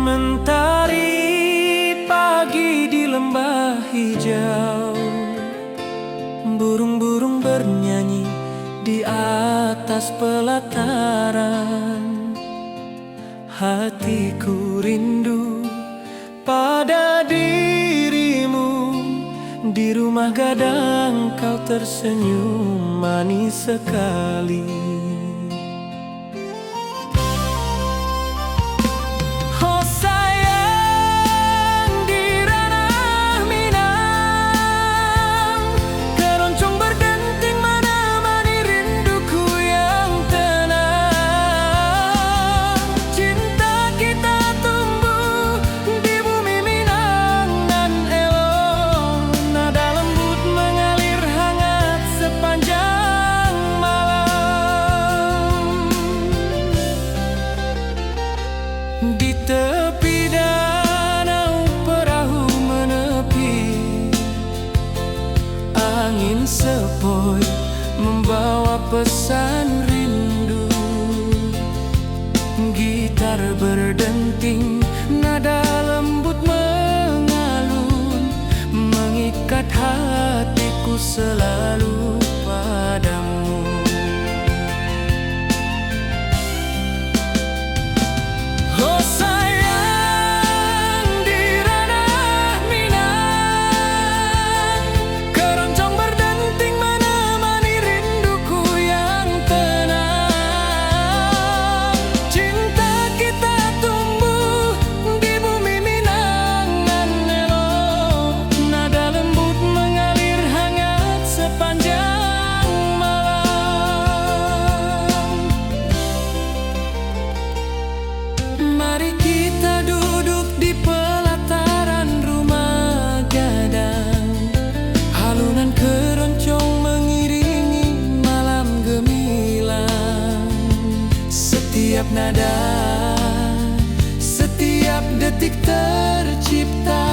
Mentari pagi di lembah hijau, burung-burung bernyanyi di atas pelataran. Hatiku rindu pada dirimu, di rumah gadang kau tersenyum manis sekali. Di tepi danau perahu menepi, angin sepoi membawa pesan rindu. Gitar berdenting, nada lembut mengalun, mengikat hatiku selalu padamu. Mari kita duduk di pelataran rumah gadang, halunan keroncong mengiringi malam gemilang. Setiap nada, setiap detik tercipta,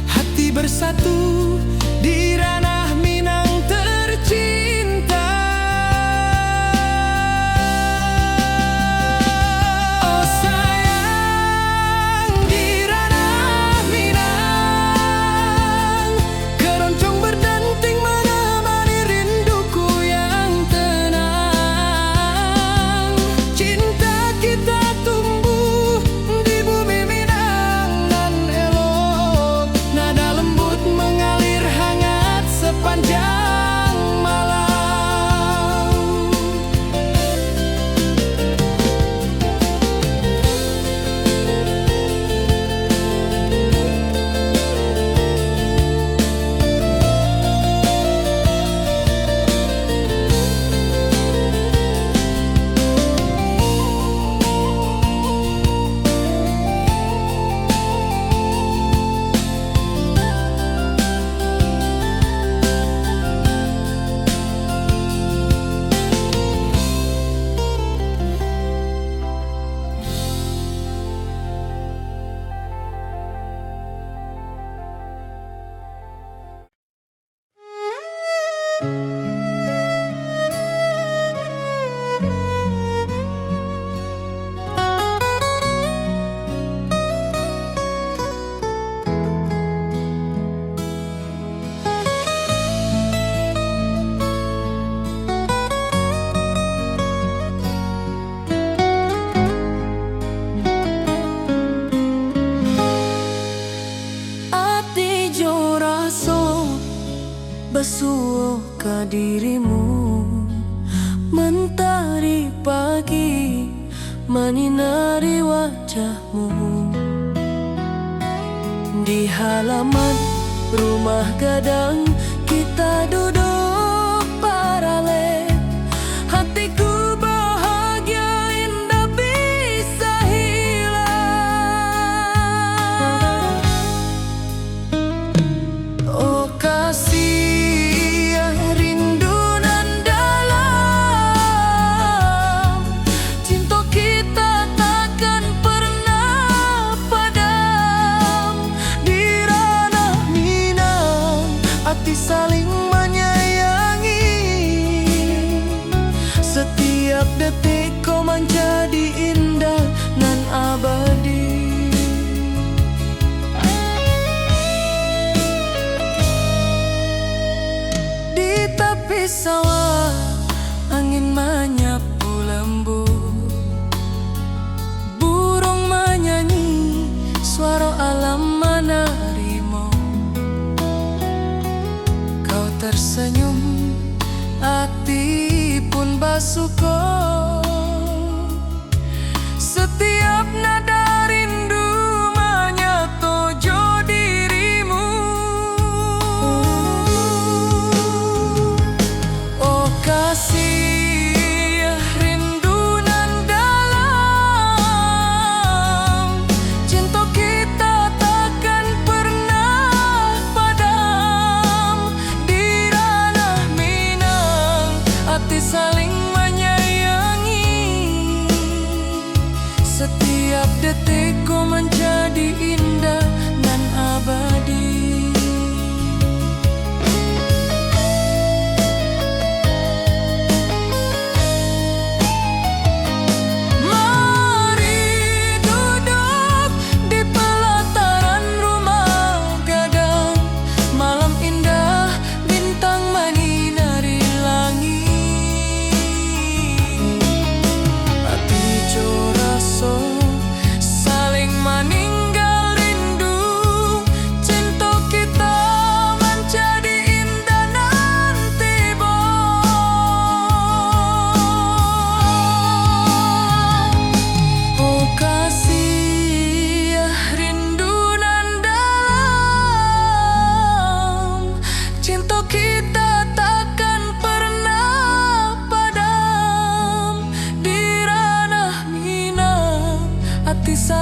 hati bersatu di ranah Minang tercinta. Basuh ke dirimu, mentari pagi menyinari wajahmu. Di halaman rumah gadang kita duduk paralel, hatiku bahagia indah bisa hilang. Oh kasih saling menyayangi.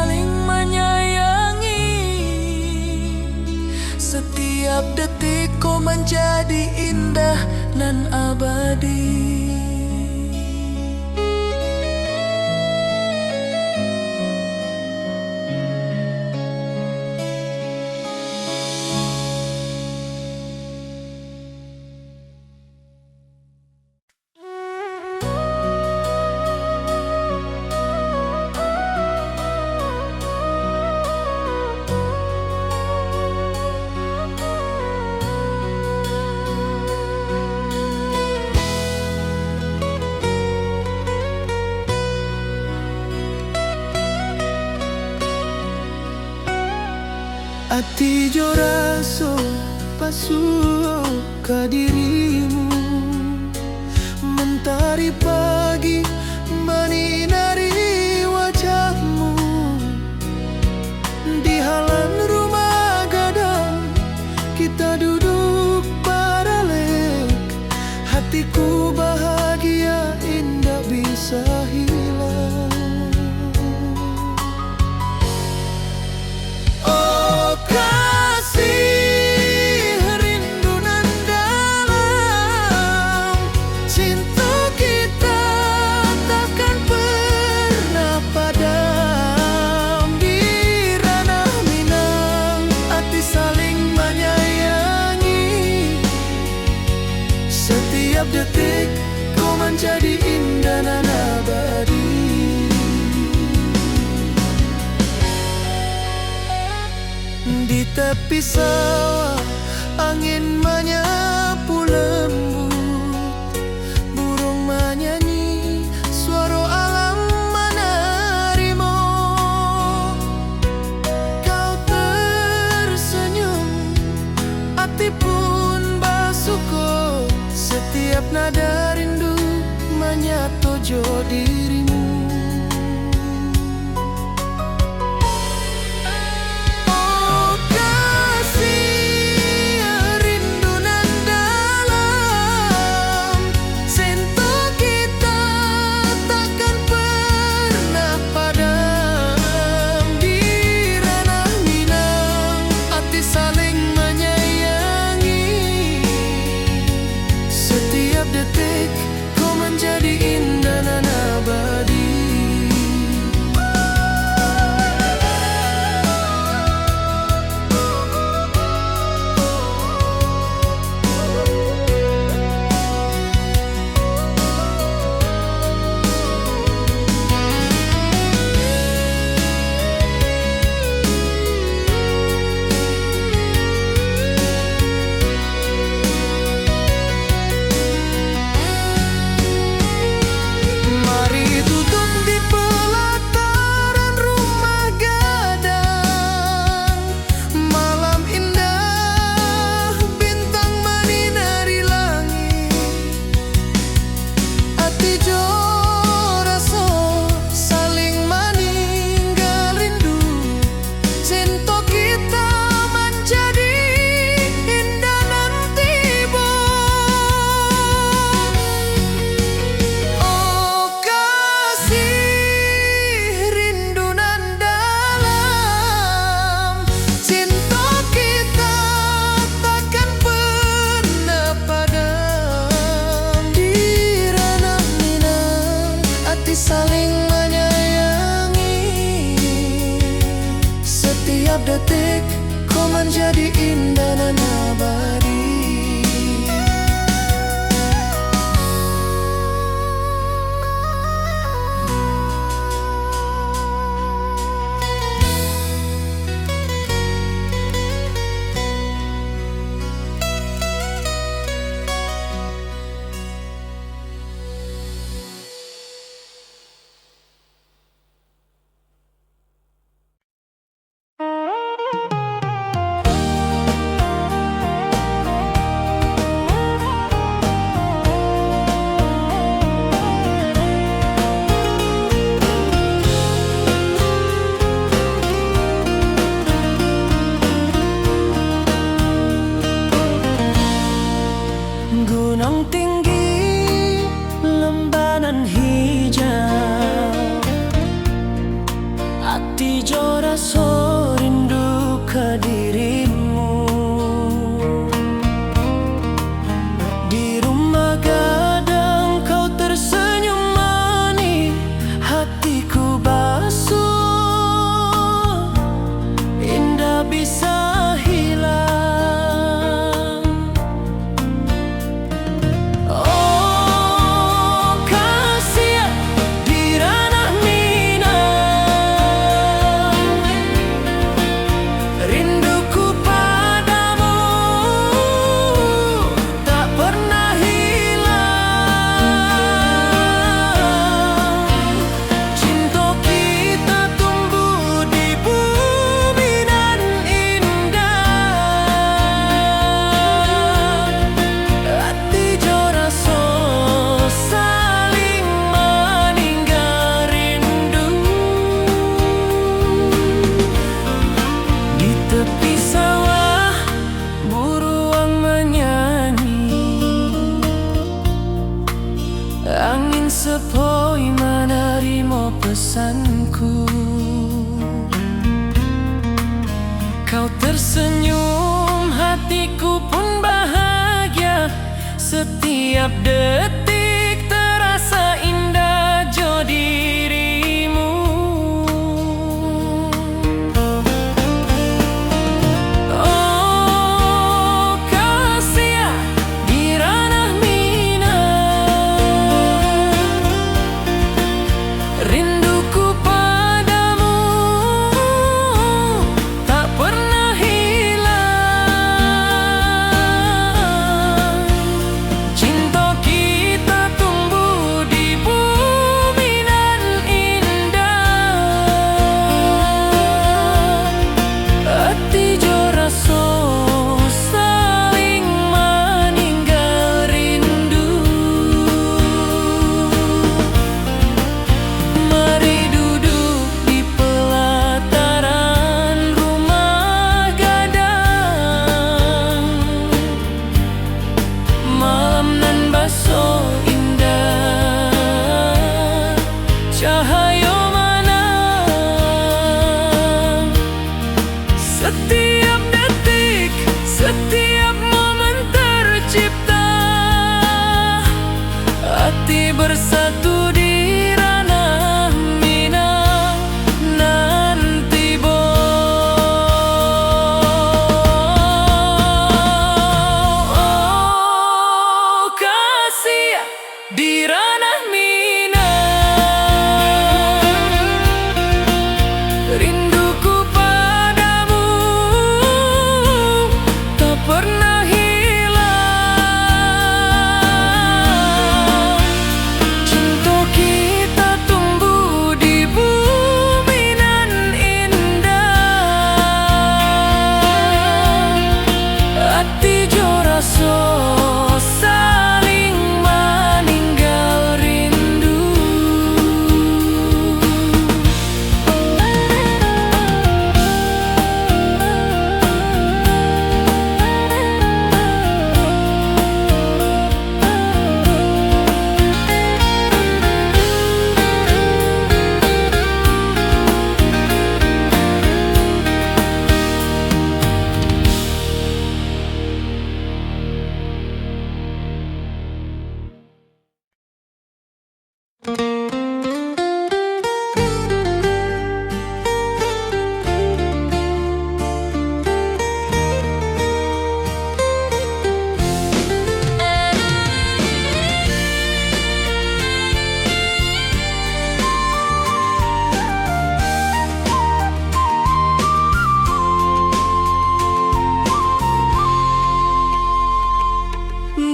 saling menyayangi. Setiap detik kau menjadi indah dan abadi. Ati jo raso pasuo ka dirimu, mentari pagi menyinari wajahmu. Di halaman rumah gadang kita duduk paralel. Hatiku bahagia indah bisa hilang. Setiap detik kau menjadi indah dan abadi. Di tepi sawah angin menyapu lembut, burung menyanyi, suara alam menarimu. Kau tersenyum, hati pun bersyukur. Setiap nada rindu menyatu jo dirimu. Oh kasih rindu nan dalam, cinta kita takkan pernah padam. Di ranah Minang hati saling menyayangi. Setiap detik kau menjadi indah dan abadi. Saling menyayangi. Setiap detik kau menjadi indah dan abadi. rasa rindu ke dirimu. Di rumah gadang kau tersenyum manis, hatiku basuh, indah bisa hilang. Oh kasih di ranah Minang, rinduku padamu tak pernah hilang. Cinta kita tumbuh di bumi dan indah, hati jo rasa saling meninggal rindu. Di tepi sawah burung menyanyi, angin sepoi menerima pesanku. Kau tersenyum, hatiku pun bahagia. Setiap detik terasa indah jo dirimu. Oh kasih di ranah Minang, rinduku padamu tak pernah hilang. Cinta kita tumbuh di bumi dan indah, hati jo rasa saling meninggal rindu. Mari duduk di pelataran rumah gadang, malam nan baso indah, cahaya menang. Setiap detik, setiap momen tercipta, hati bersatu di ranah Minang nanti oh kasih di ranah Minang, rinduku padamu tak pernah hilang. Cinta kita tumbuh di bumi dan indah, hati jo rasa saling meninggal rindu.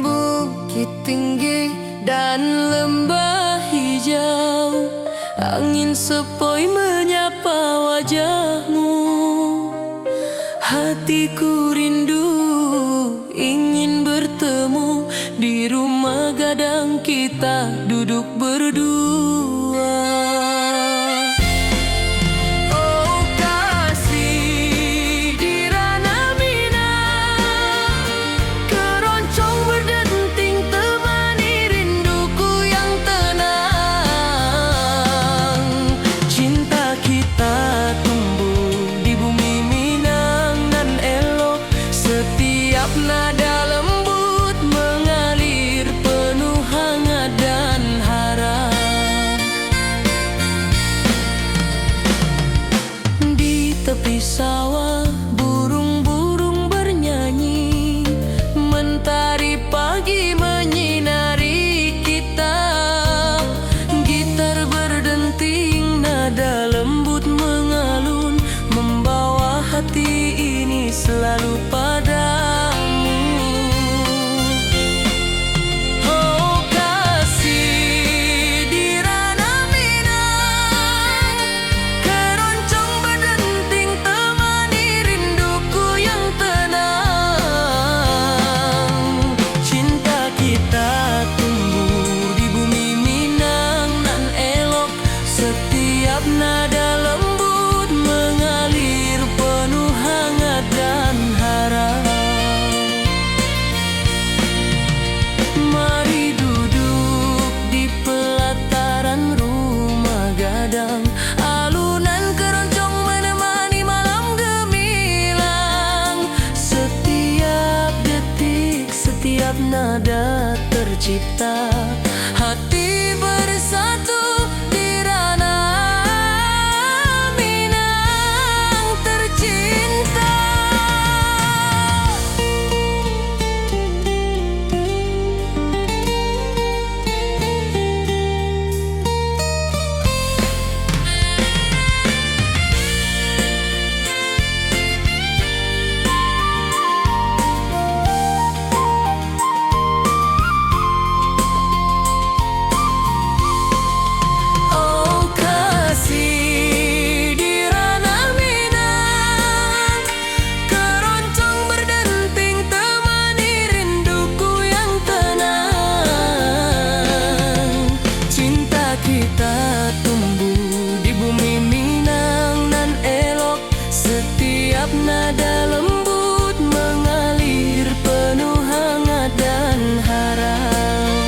Bukit tinggi dan lembah hijau, angin sepoi menyapa wajahmu. Hatiku rindu ingin bertemu di rumah gadang kita duduk berdua. Oh kasih di ranah Minang, keroncong berdenting temani rinduku yang tenang. Cinta kita tumbuh sawah burung-burung bernyanyi, mentari pagi menyinari kita. Gitar berdenting, nada lembut mengalun, membawa hati ini selalu padamu. Oh kasih, di ranah Minang, keroncong berdenting temani rinduku yang tenang. Cinta kita tumbuh di bumi Minang nan elok, setiap nada lembut mengalir penuh hangat dan harap. Mari duduk di pelataran rumah gadang, alunan keroncong menemani malam gemilang. Setiap detik, setiap nada tercipta, hati bersatu di ranah Minang tercinta. Oh kasih, di ranah Minang, keroncong berdenting temani rinduku yang tenang. Cinta kita tumbuh di bumi Minang nan elok, setiap nada lembut mengalir penuh hangat dan harap.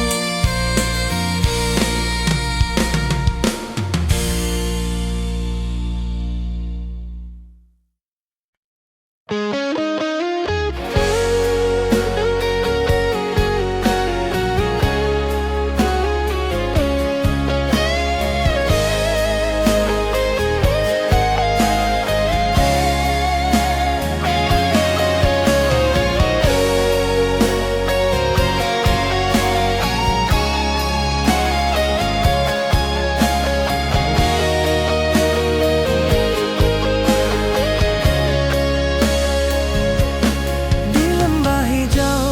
Di lembah hijau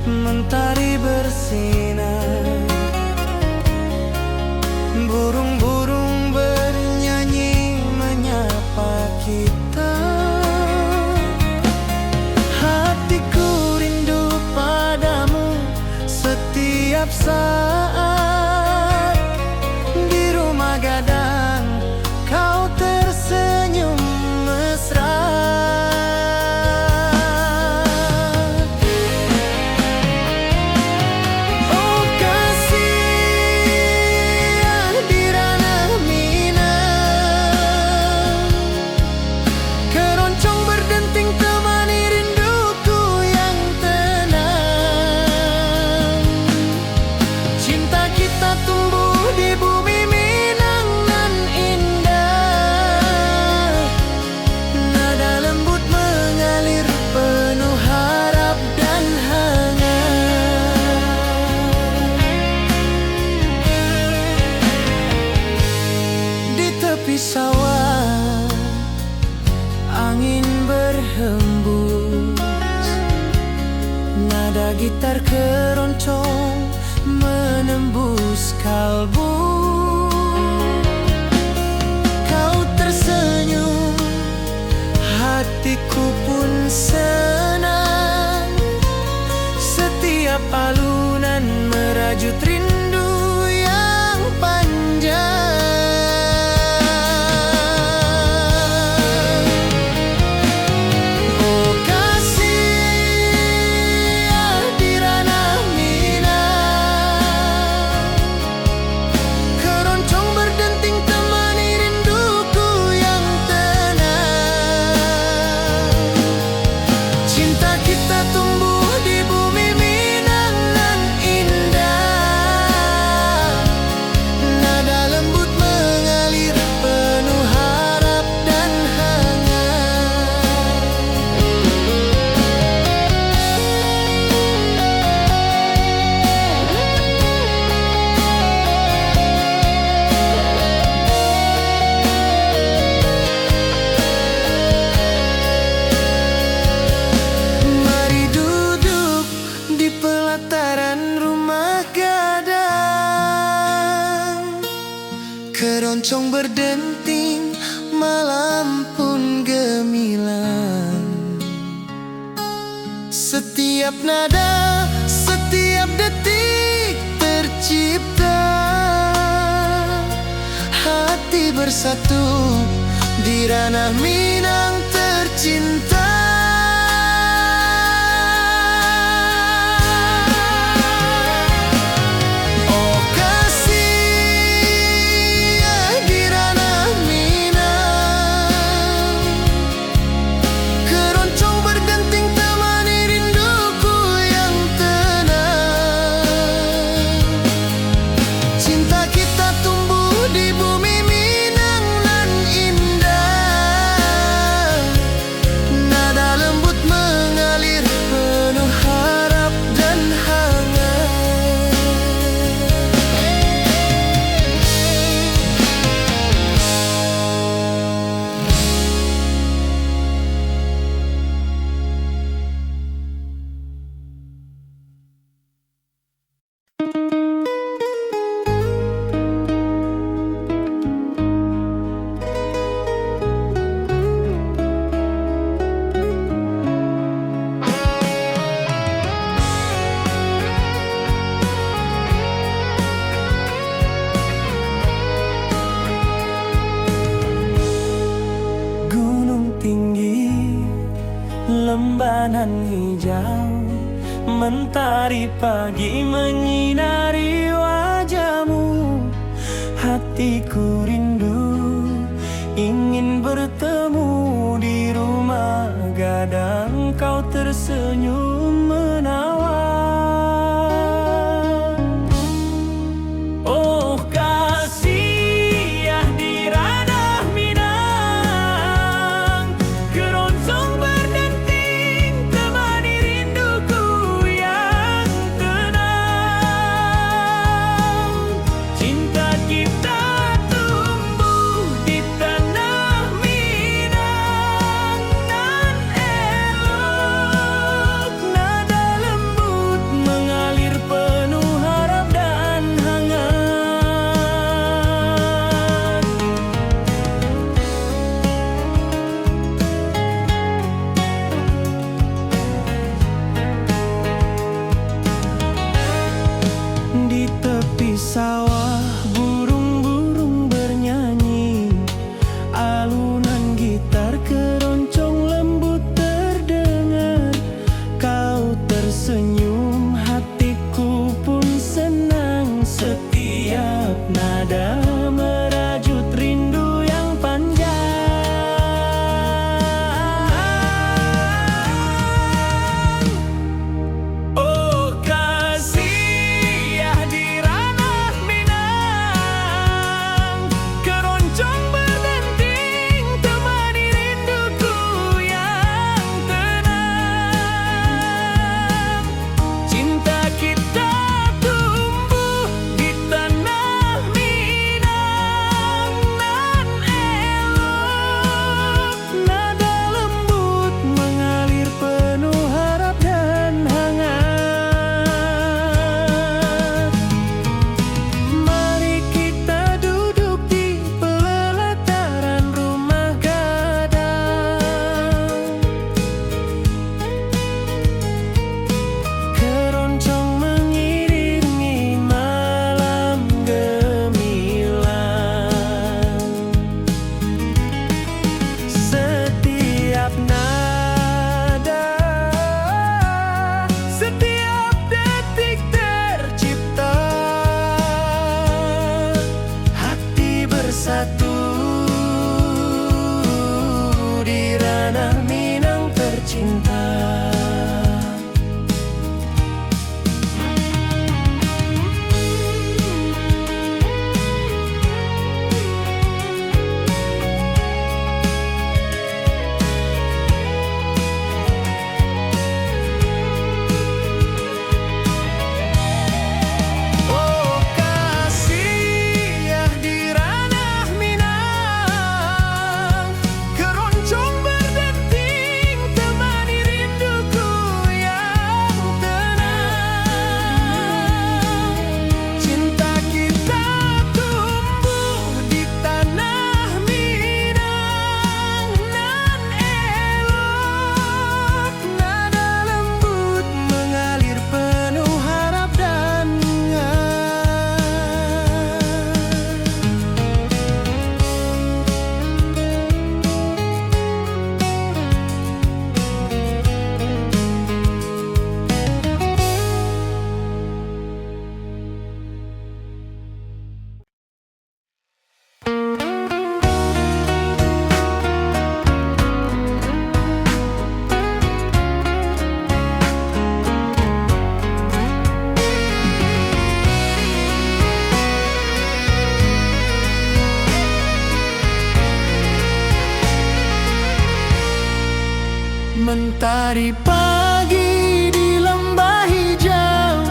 mentari bersinar, burung-burung bernyanyi menyapa kita. Hatiku rindu padamu setiap saat. Di rumah gadang kau tersenyum mesra. Oh kasih, di ranah Minang, keroncong berdenting temani rinduku yang tenang. Cinta kita tumbuh di bumi Minang nan indah, nada lembut mengalir penuh harap dan hangat. Di tepi sawah angin berhembus, nada gitar keroncong menembus kalbu. Kau tersenyum, hatiku pun senang. Setiap alunan merajut rindu yang panjang. Oh kasih, di ranah Minang, keroncong berdenting temani rinduku yang tenang. Setiap nada, setiap detik tercipta. Hati bersatu di ranah Minang tercinta. Oh kasih di ranah Minang, keroncong berdenting temani rinduku yang tenang. Cinta kita tumbuh di bumi Minang nan indah. Nada lembut mengalir penuh harap dan hangat. Gunung tinggi, lembanan hijau, mentari pagi menyinari wajahmu. Hatiku rindu, ingin bertemu di rumah gadang. Kau tersenyum menawan. Oh kasih di ranah Minang, keroncong berdenting temani rinduku yang tenang. Cinta kita tumbuh di tanah Minang. Mentari pagi di lembah hijau,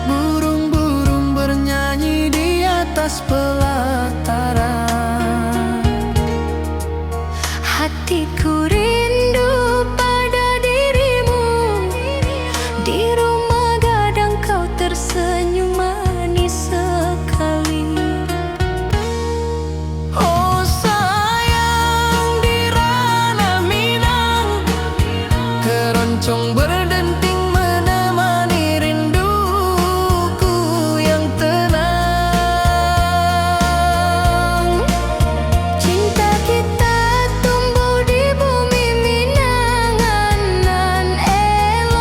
burung-burung bernyanyi di atas pelataran. Hatiku rindu pada dirimu, di rumah gadang kau tersenyum manis sekali. Oh sayang, di ranah Minang, keroncong berdenting menemani rinduku yang tenang. Cinta kita tumbuh di bumi Minangan nan elok.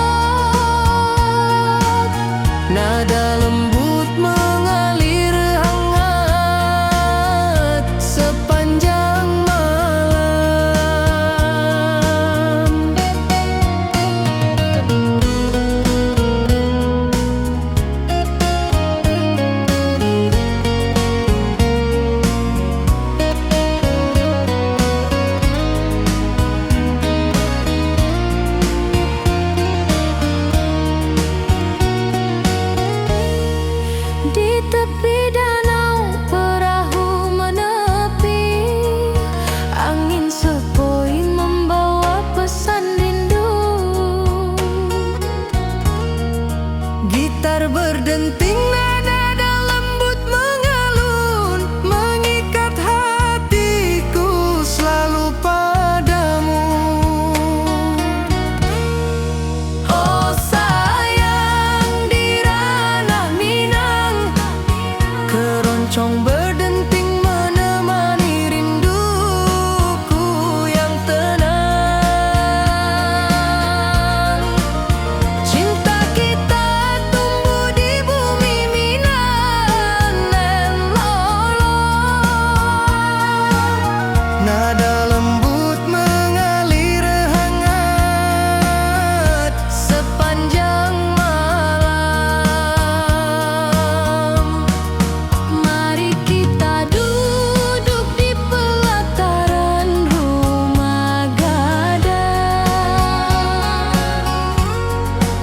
Nada lembut mengalir hangat sepanjang malam. Di tepi danau perahu menepi, angin sepoi membawa pesan rindu. Gitar berdenting, nada lembut mengalun, mengikat hatiku selalu padamu. Oh sayang, di ranah Minang, keroncong berdenting menemani rinduku yang tenang. Cinta kita tumbuh di bumi Minang nan lolong. Nada lembut mengalir hangat sepanjang malam. Mari kita duduk di pelataran rumah gadang.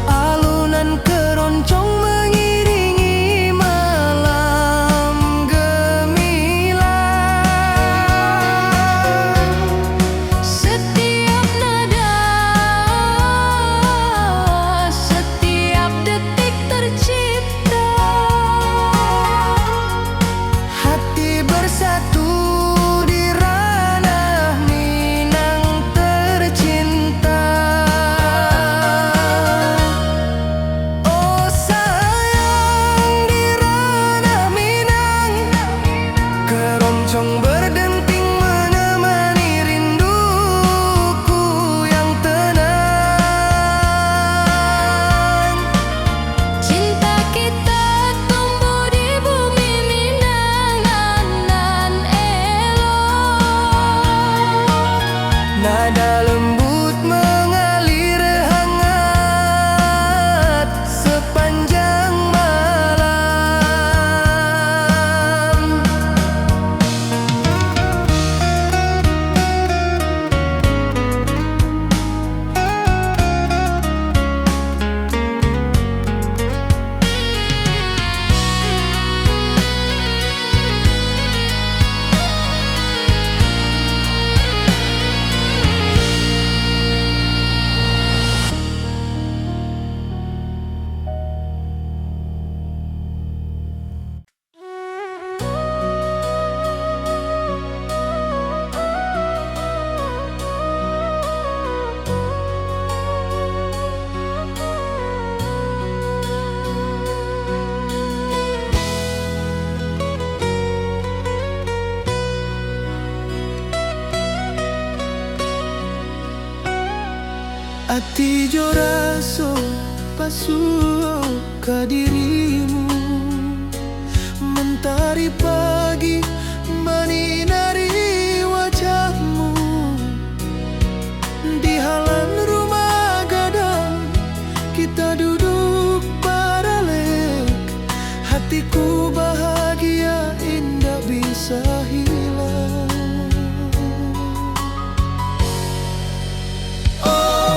Alunan keroncong mengiringi malam gemilang. Setiap nada, setiap detik tercipta. Hati bersatu di ranah Minang tercinta. Oh sayang, di ranah Minang, keroncong berdenting menemani rinduku yang tenang. Cinta kita tumbuh di bumi Minangan nan elok. Nada lembut mengalir hangat sepanjang malam. Ati jo raso pasuo ka dirimu, mentari pagi menyinari wajahmu. Di halan rumah gadang kita duduk paralel, hatiku bahagia indah bisa hilang. Oh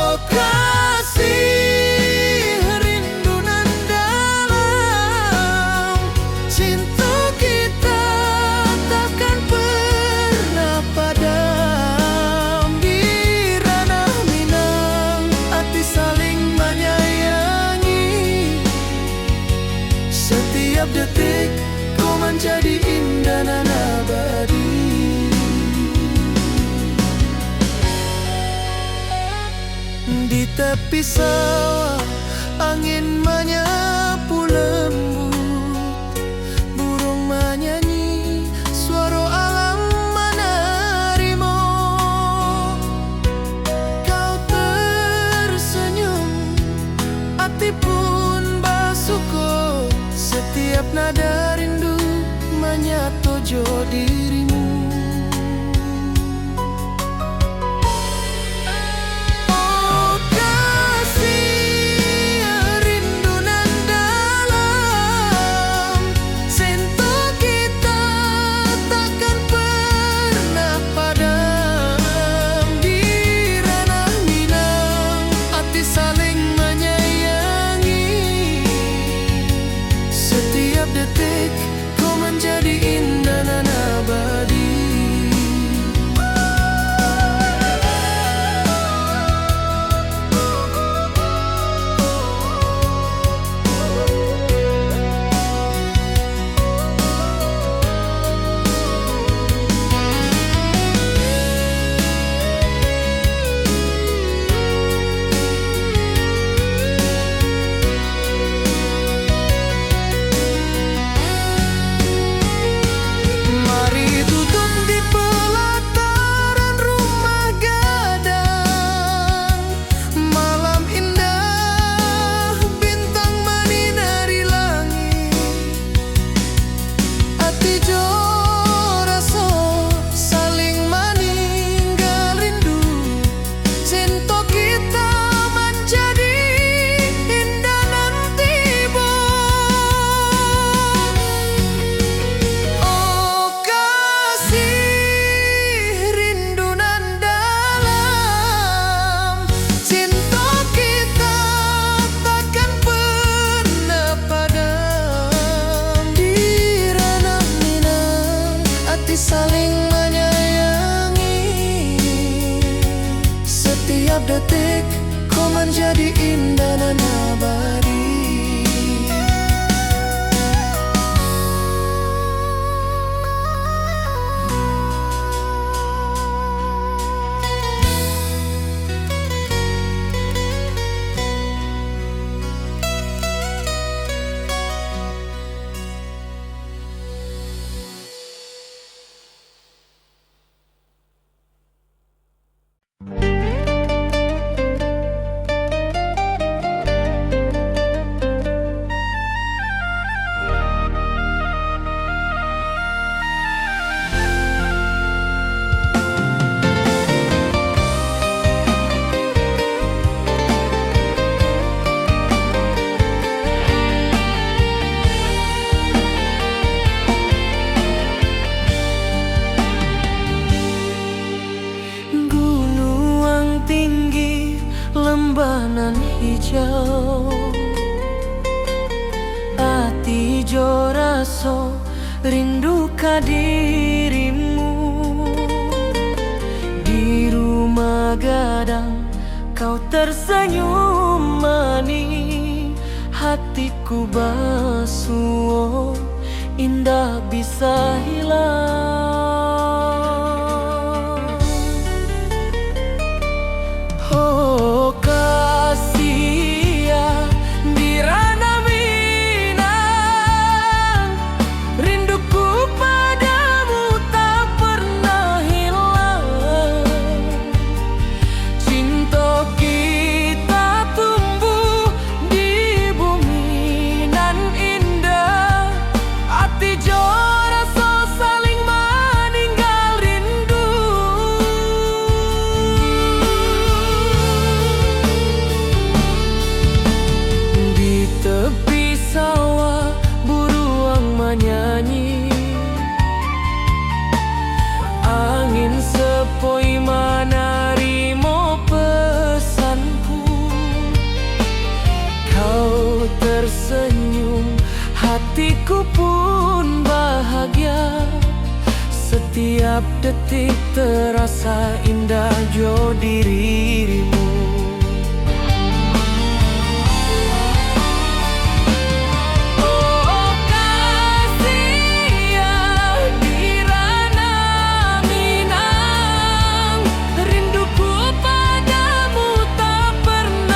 tepi sawah, angin menyapu lembut, burung menyanyi, suara alam menerimu. Kau tersenyum, hati pun bersyukur, setiap nada rindu menyatu dirimu. Saling menyayangi, setiap detik kau menjadi indah dan abadi. Lembanan hijau, hati jo raso rindu ka dirimu. Di rumah gadang kau tersenyum manis, hatiku basuh indah bisa hilang. Sepoi menerima pesanku, kau tersenyum, hatiku pun bahagia. Setiap detik terasa indah jo dirimu. Rinduku padamu tak pernah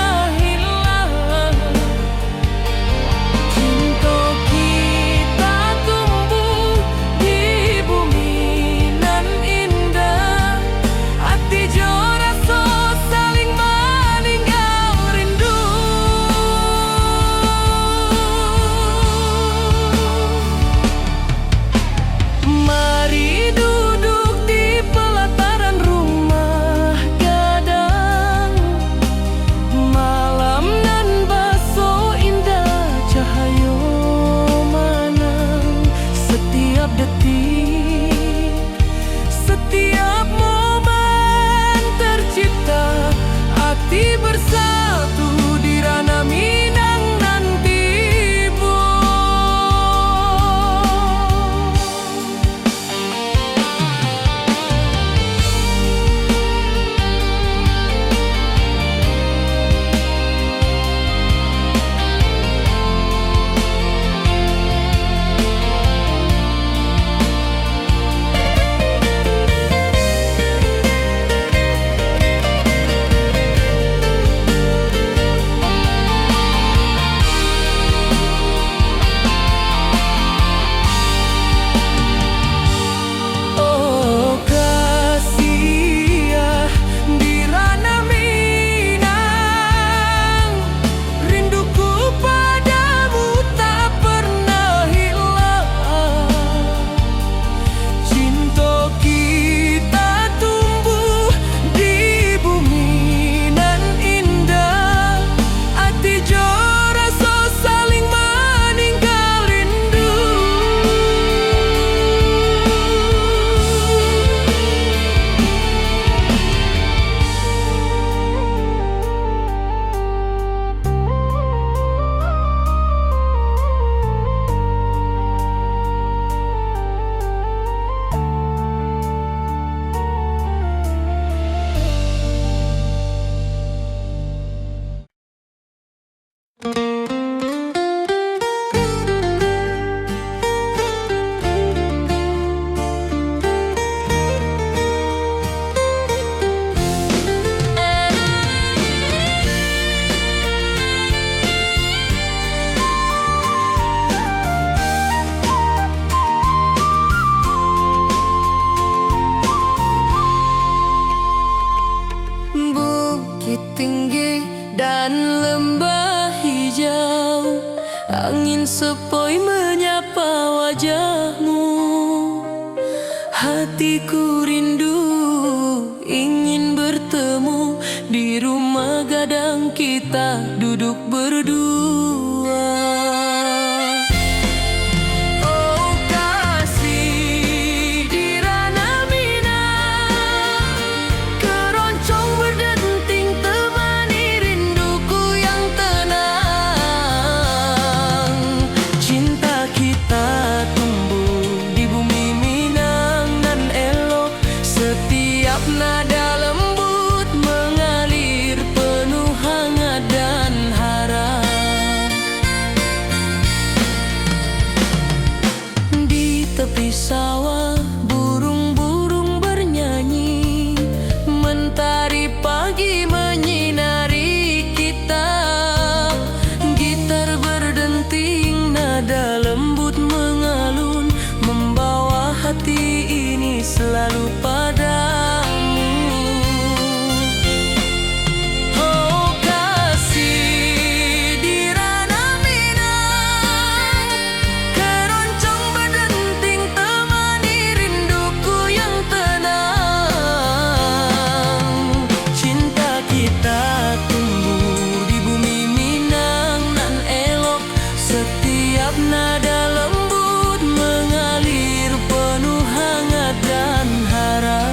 dan lembah hijau, angin sepoi menyapa wajahmu. Hatiku rindu ingin bertemu di rumah gadang kita duduk berdua. Oh kasih di ranah Minang, keroncong berdenting temani rinduku yang tenang. Cinta kita tumbuh di bumi Minang dan elok, setiap nada lembut mengalir penuh hangat dan harap. Di tepi sawah burung-burung bernyanyi, mentari pagi menyinari kita. Gitar berdenting, nada lembut mengalun, membawa hati ini selalu padamu. Oh kasih di ranah Minang, keroncong berdenting temani rinduku yang tenang. Cinta kita tumbuh di bumi Minang nan elok, setiap nada lembut mengalir penuh hangat dan harap.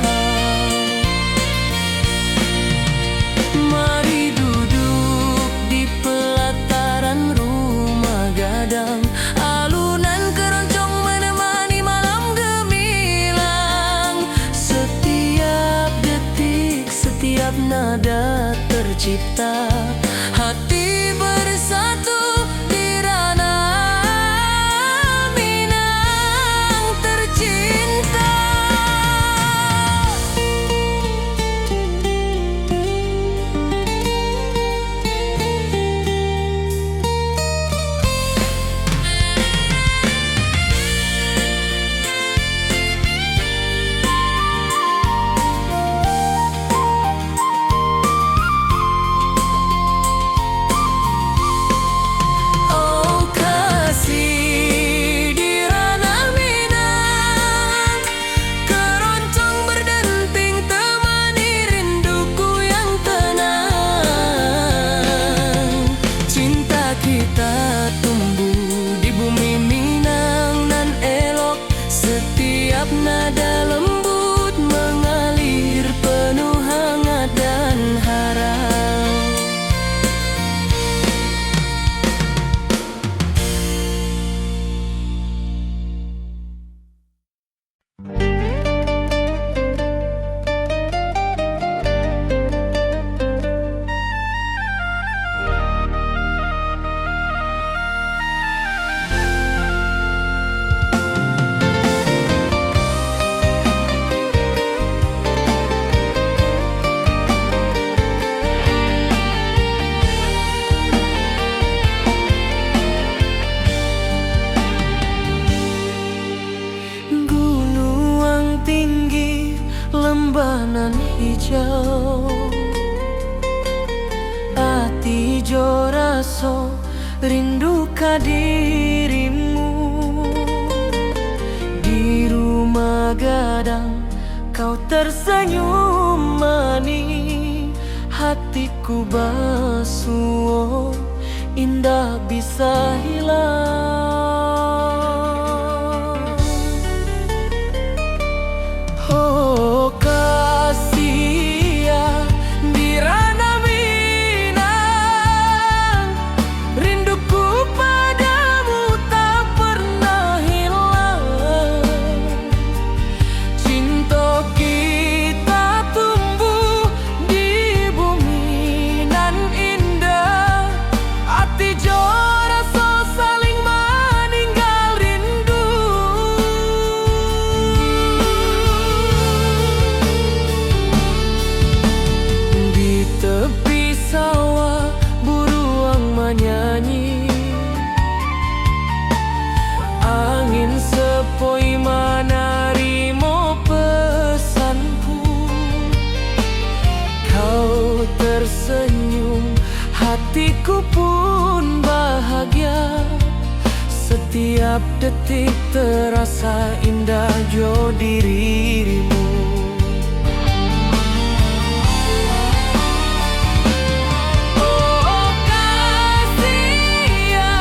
Mari duduk di pelataran rumah gadang, alunan keroncong menemani malam gemilang. Setiap detik, setiap nada tercipta, hati bersatu di ranah Minang tercinta. Oh kasih di ranah Minang, keroncong berdenting temani rinduku yang tenang. Cinta kita tumbuh di bumi Minang nan elok, setiap nada lembut mengalir penuh hangat dan harap. Gunung tinggi, lembah nan hijau, hati jo raso rindu ka dirimu. Di rumah gadang kau tersenyum manis, hatiku basuh indah bisa hilang. Oh kasih ya di ranah Minang, rinduku padamu tak pernah hilang. Cinta kita tumbuh di bumi nan indah, hati jo rasa saling hatiku pun bahagia. Setiap detik terasa indah jo dirimu. Oh kasih ya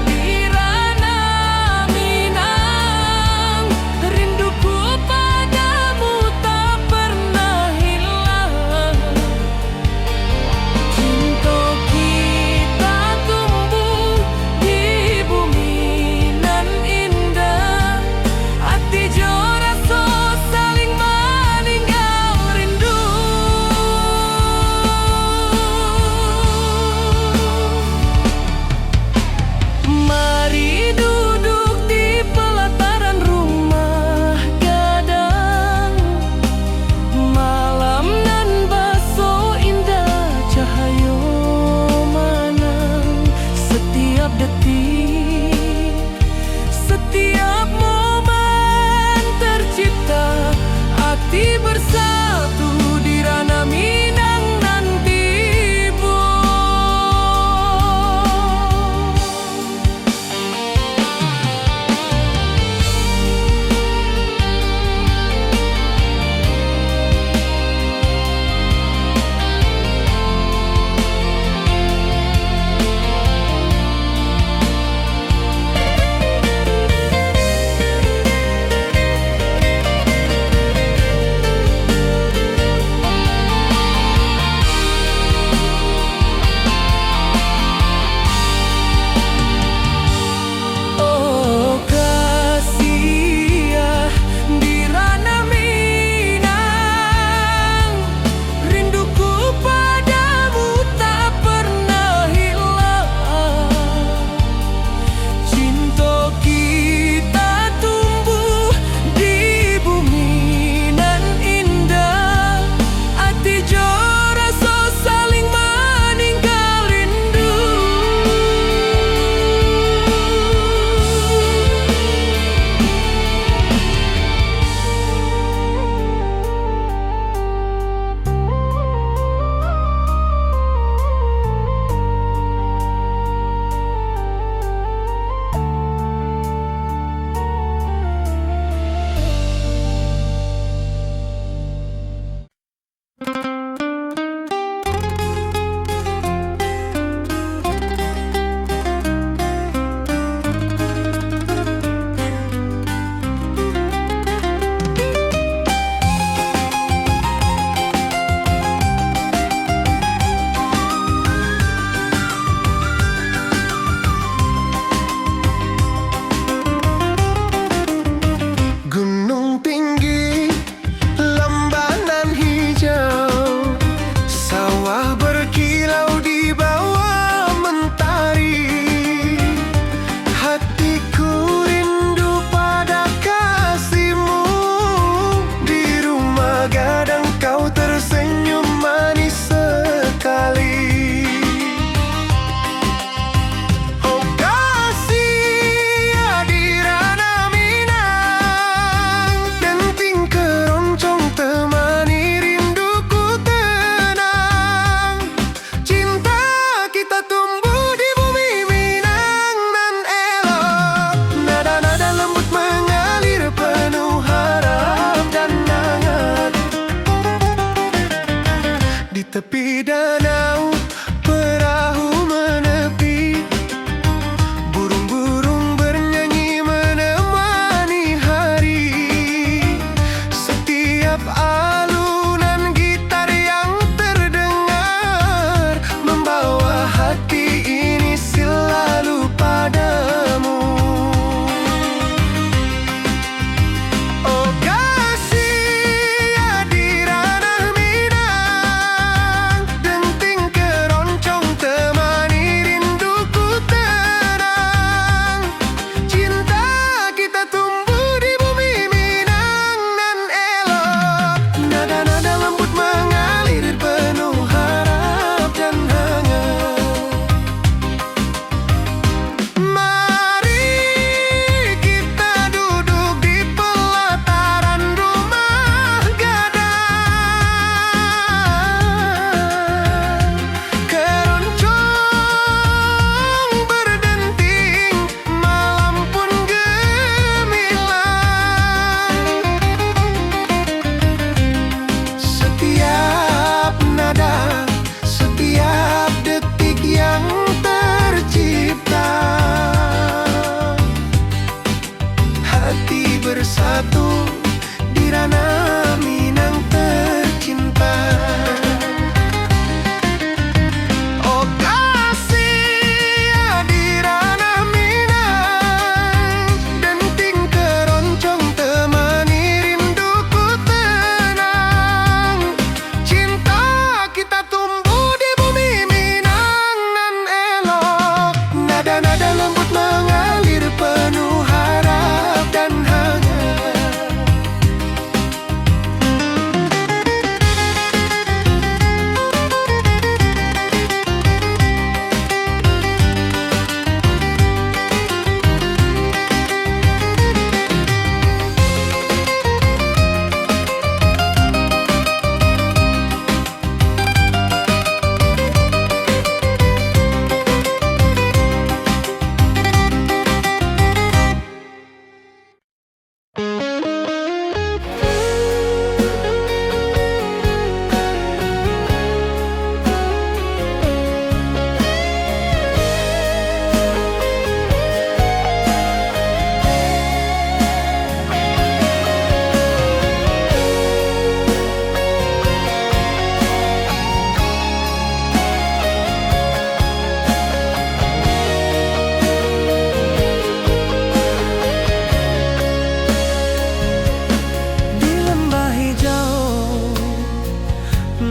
di ranah Minang, rinduku padamu tak pernah hilang. Cinta kita tumbuh di bumi nan indah, hati jo rasa saling meninggal rindu. Mari duduk di pelataran rumah gadang, malam nan baso indah cahaya manang. Setiap detik, setiap momen tercipta, hati bersatu di ranah Minang nan tiba. Oh kasih ya di ranah Minang, rinduku padamu tak pernah hilang. Cinta kita tumbuh di bumi nan indah, hati jo rasa saling meninggal rindu. Gunung tinggi, lembanan hijau, sawah berkilau di bawah mentari. Hatiku rindu pada kasihmu, di rumah gadang kau tersenyum manis sekali. Oh kasih ya di ranah Minang, denting keroncong temani rinduku tenang. Cinta kita tumbuh di bumi Minang nan elok, nada-nada lembut mengalir penuh harap dan hangat. Di tepi danau perahu menepi, burung-burung bernyanyi menemani hari. Setiap alunan gitar yang terdengar membawa hati ini selalu padamu. Oh kasih ya di ranah Minang, denting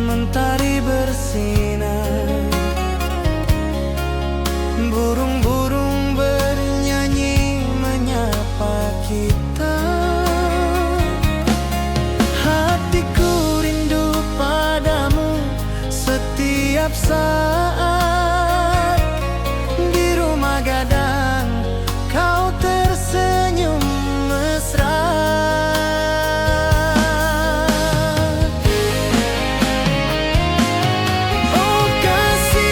mentari bersinar, burung-burung bernyanyi menyapa kita. Hatiku rindu padamu setiap saat. Di rumah gadang kau tersenyum mesra. Oh kasih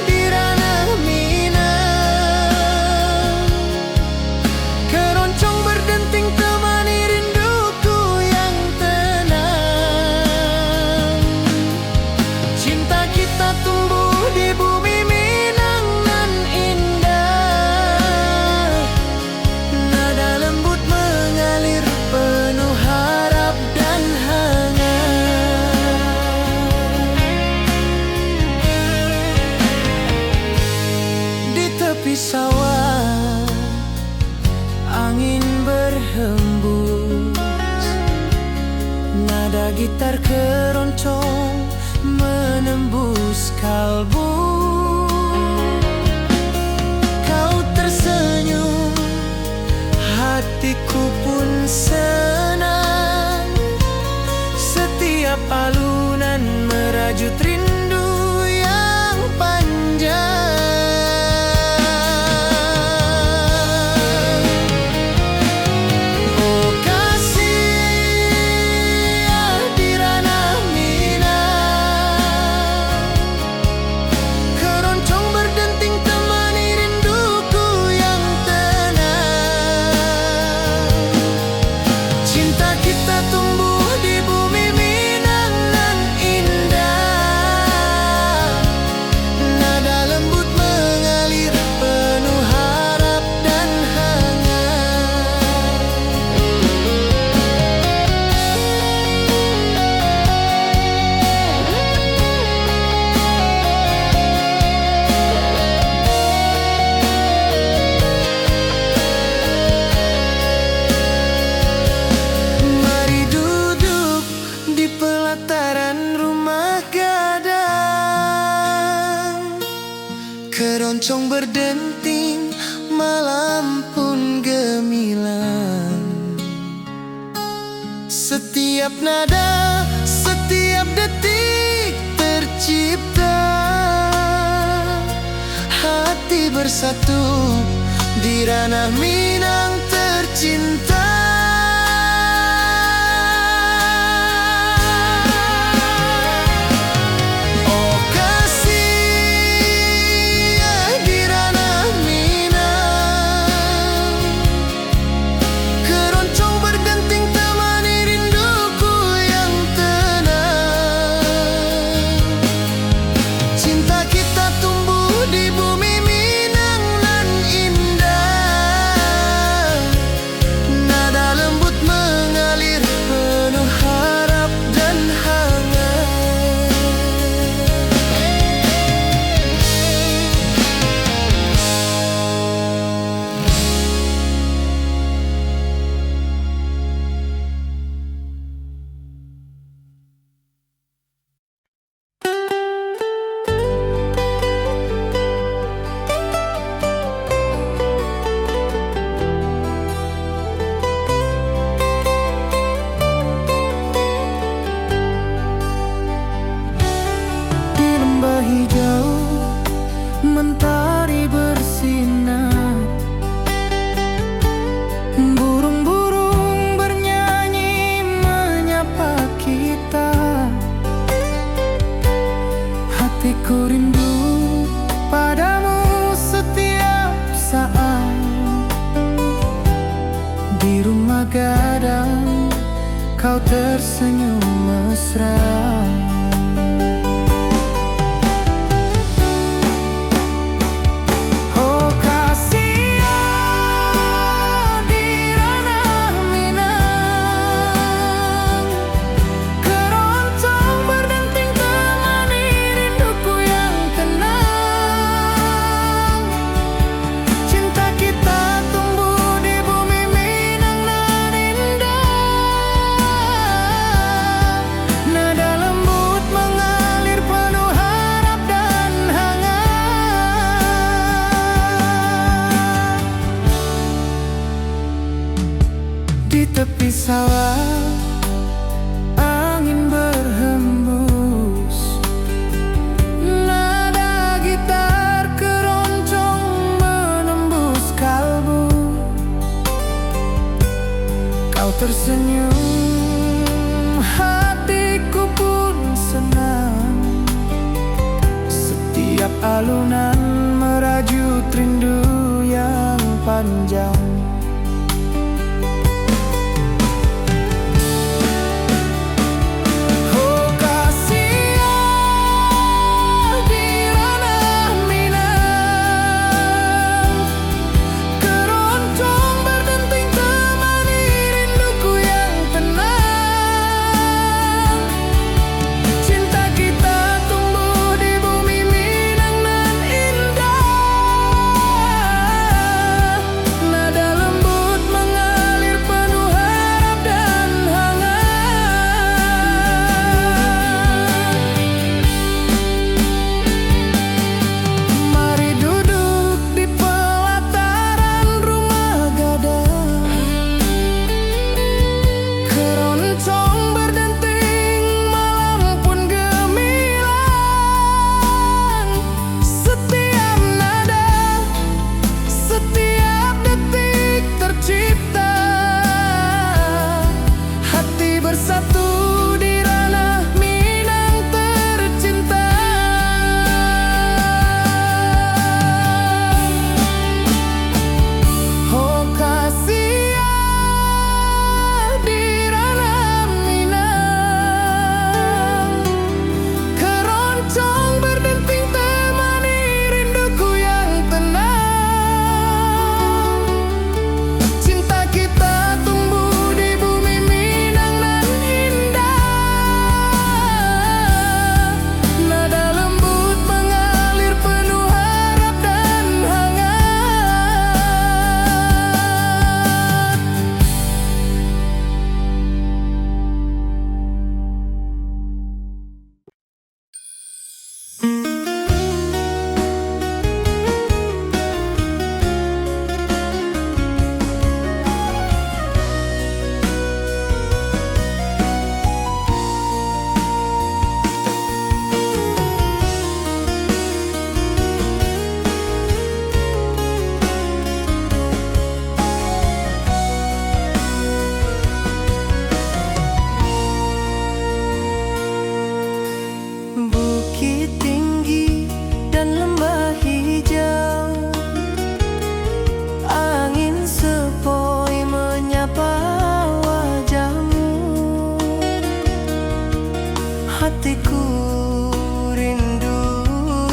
di ranah Minang, keroncong berdenting temani rinduku yang tenang. Cinta kita tumbuh di bumi Minang nan indah. Nada lembut mengalir penuh harap dan hangat. Di tepi sawah angin berhembus, nada gitar keroncong menembus kalbu. Kau tersenyum, hatiku pun senang. Setiap alunan merajut rindu yang panjang. Oh kasih di ranah Minang, keroncong berdenting temani rinduku yang tenang. Cinta kita tumbuh di bumi Minang nan indah. Nada lembut mengalir penuh harap dan hangat. Mari duduk di pelataran rumah gadang, keroncong berdenting, malam pun gemilang. Setiap nada, setiap detik tercipta. Hati bersatu di ranah Minang tercinta. Oh kasih di ranah Minang, keroncong berdenting temani rinduku yang tenang. Cinta kita tumbuh di bumi Minang nan indah. Nada lembut mengalir penuh harap dan hangat. Di lembah hijau mentari bersinar, burung-burung bernyanyi menyapa kita. Hatiku rindu padamu setiap saat. Di rumah gadang kau tersenyum mesra. Oh kasih di ranah Minang, keroncong berdenting temani rinduku yang tenang. Cinta kita tumbuh di bumi Minang nan indah. alunan merajut rindu yang panjang. Oh kasih di ranah Minang, keroncong berdenting temani rinduku yang tenang. Cinta kita tumbuh di bumi Minang nan indah. Nada lembut mengalir penuh harap dan hangat. Mari duduk di pelataran rumah gadang, keroncong berdenting malam pun gemilang. Setiap nada, setiap detik tercipta, hati bersatu di ranah Minang tercinta. Oh kasih di ranah Minang, keroncong berdenting temani rinduku yang tenang. Cinta kita tumbuh di bumi Minang nan indah. Nada lembut mengalir penuh harap dan hangat. Bukit tinggi dan lembah hijau, angin sepoi menyapa wajahmu. Hatiku rindu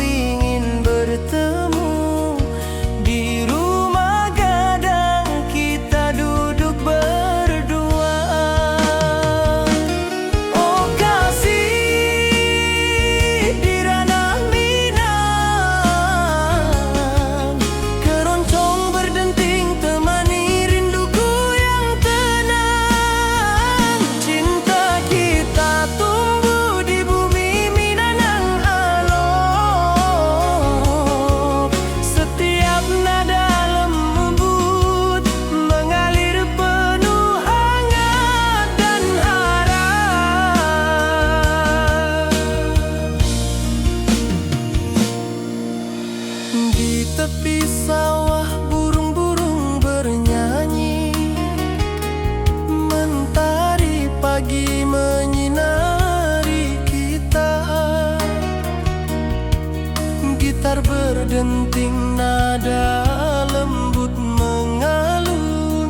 ingin bertemu di rumah gadang, kita duduk berdua. Oh kasih di ranah Minang, keroncong berdenting temani rinduku yang tenang. Cinta kita tumbuh di bumi Minang yang alok. Setiap nada lembut mengalir penuh hangat dan harap. Di tepi sawah burung-burung bernyanyi, mentari pagi menyinari kita. Gitar berdenting nada lembut mengalun,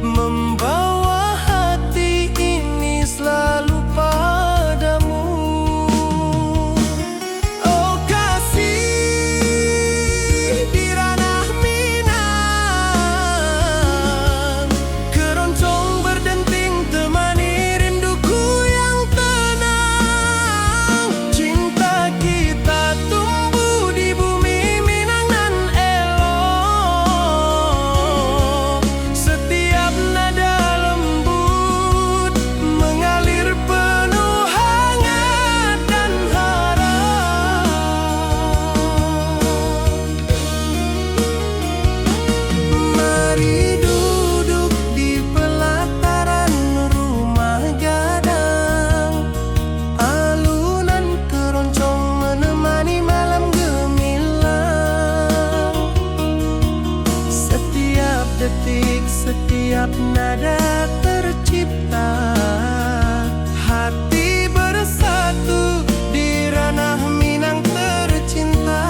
membawa hati ini selalu padamu. Oh kasih di ranah Minang, keroncong berdenting temani rinduku yang tenang. Cinta kita tumbuh di bumi Minang nan elok. Setiap nada lembut mengalir penuh hangat dan harap. Mari duduk di pelataran rumah gadang, alunan keroncong menemani malam gemilang. Setiap detik, setiap nada tercipta, hati bersatu di ranah Minang tercinta.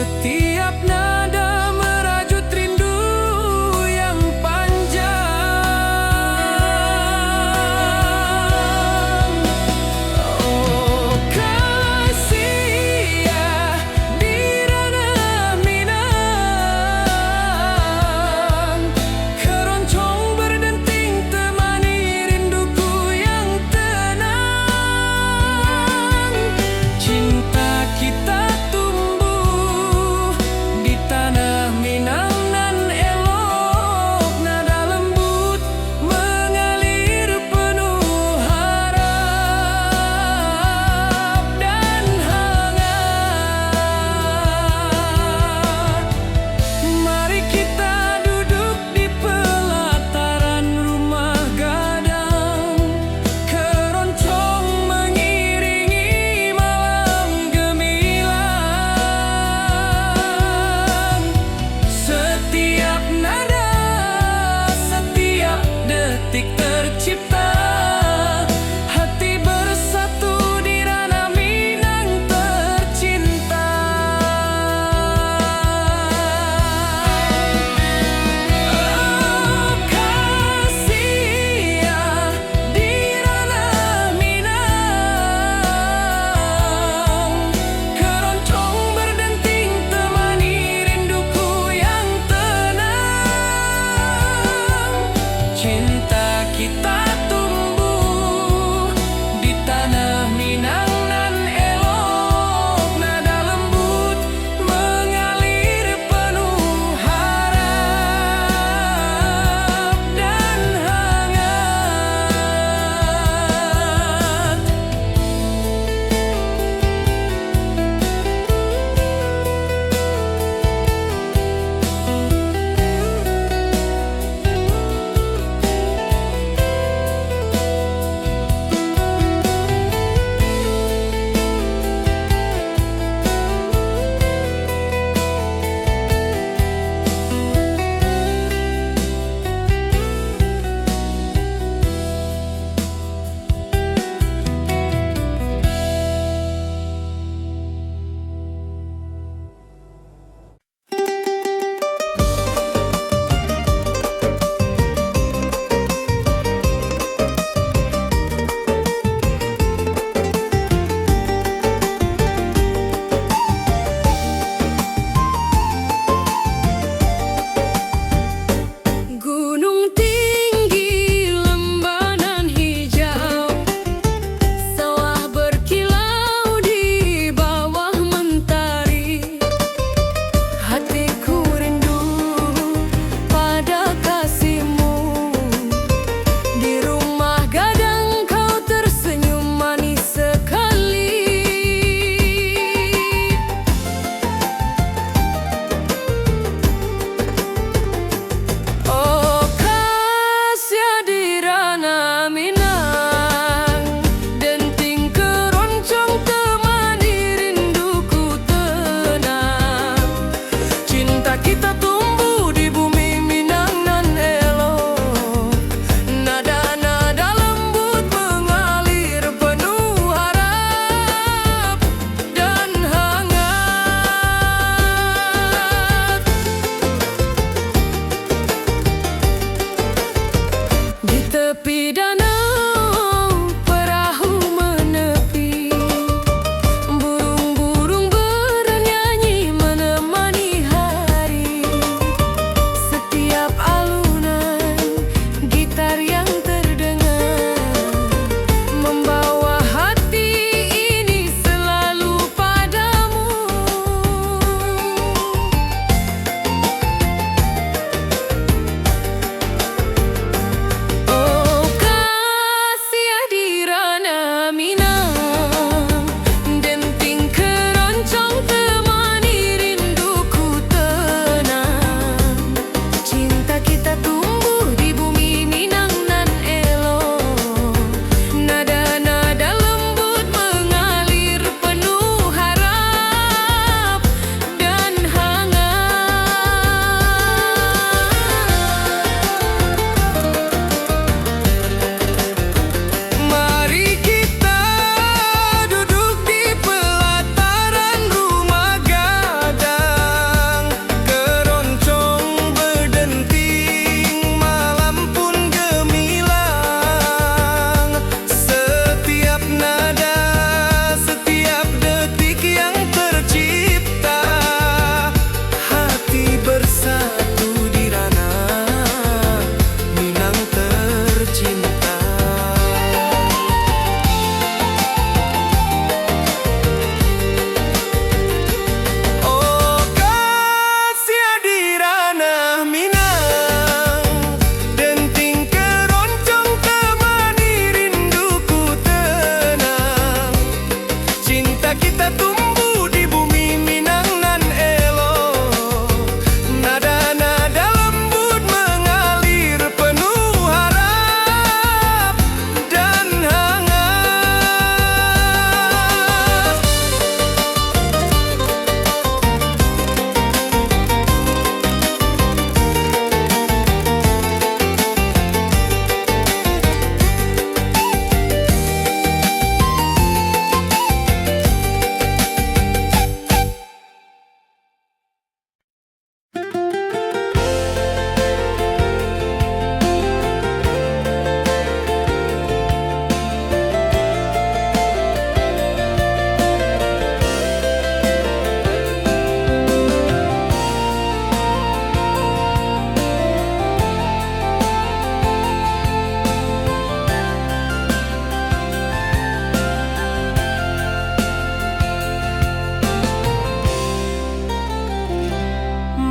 Setiap nada merajut rindu yang panjang. Oh kasih ya di ranah Minang, keroncong berdenting temani rinduku yang tenang. Cinta kita tumbuh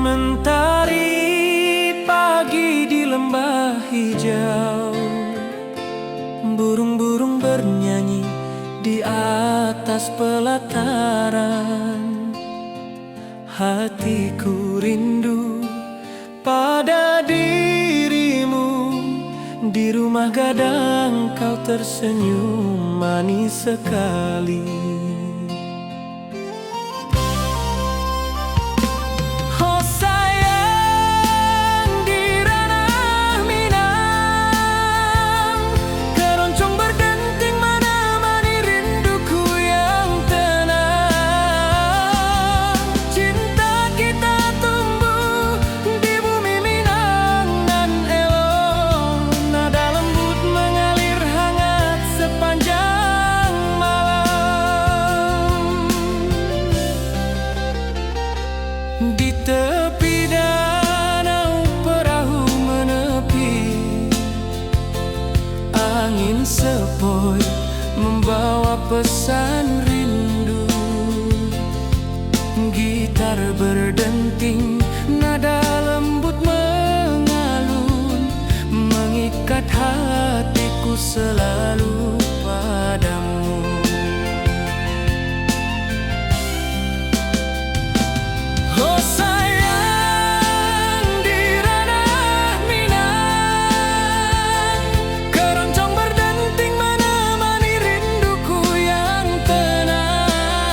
Mentari pagi di lembah hijau, burung-burung bernyanyi di atas pelataran. Hatiku rindu pada dirimu, di rumah gadang kau tersenyum manis sekali. Oh sayang, di ranah Minang, keroncong berdenting menemani rinduku yang tenang. Cinta kita tumbuh di bumi Minang nan elok, nada lembut mengalir hangat sepanjang malam. Di tepi danau perahu menepi, angin sepoi membawa pesan rindu. Gitar berdenting, nada lembut mengalun, mengikat hatiku selalu padamu. Oh sayang, di ranah Minang, keroncong berdenting menemani rinduku yang tenang.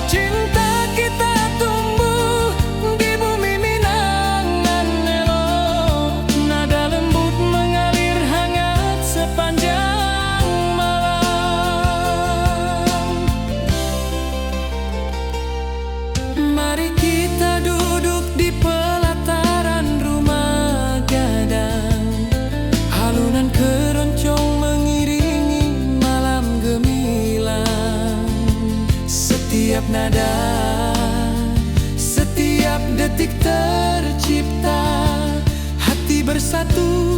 Cinta kita tumbuh di bumi Minang nan elok, nada lembut mengalir hangat sepanjang malam. Mari kita duduk di pelataran rumah gadang, alunan keroncong mengiringi malam gemilang. Setiap nada, setiap detik tercipta, hati bersatu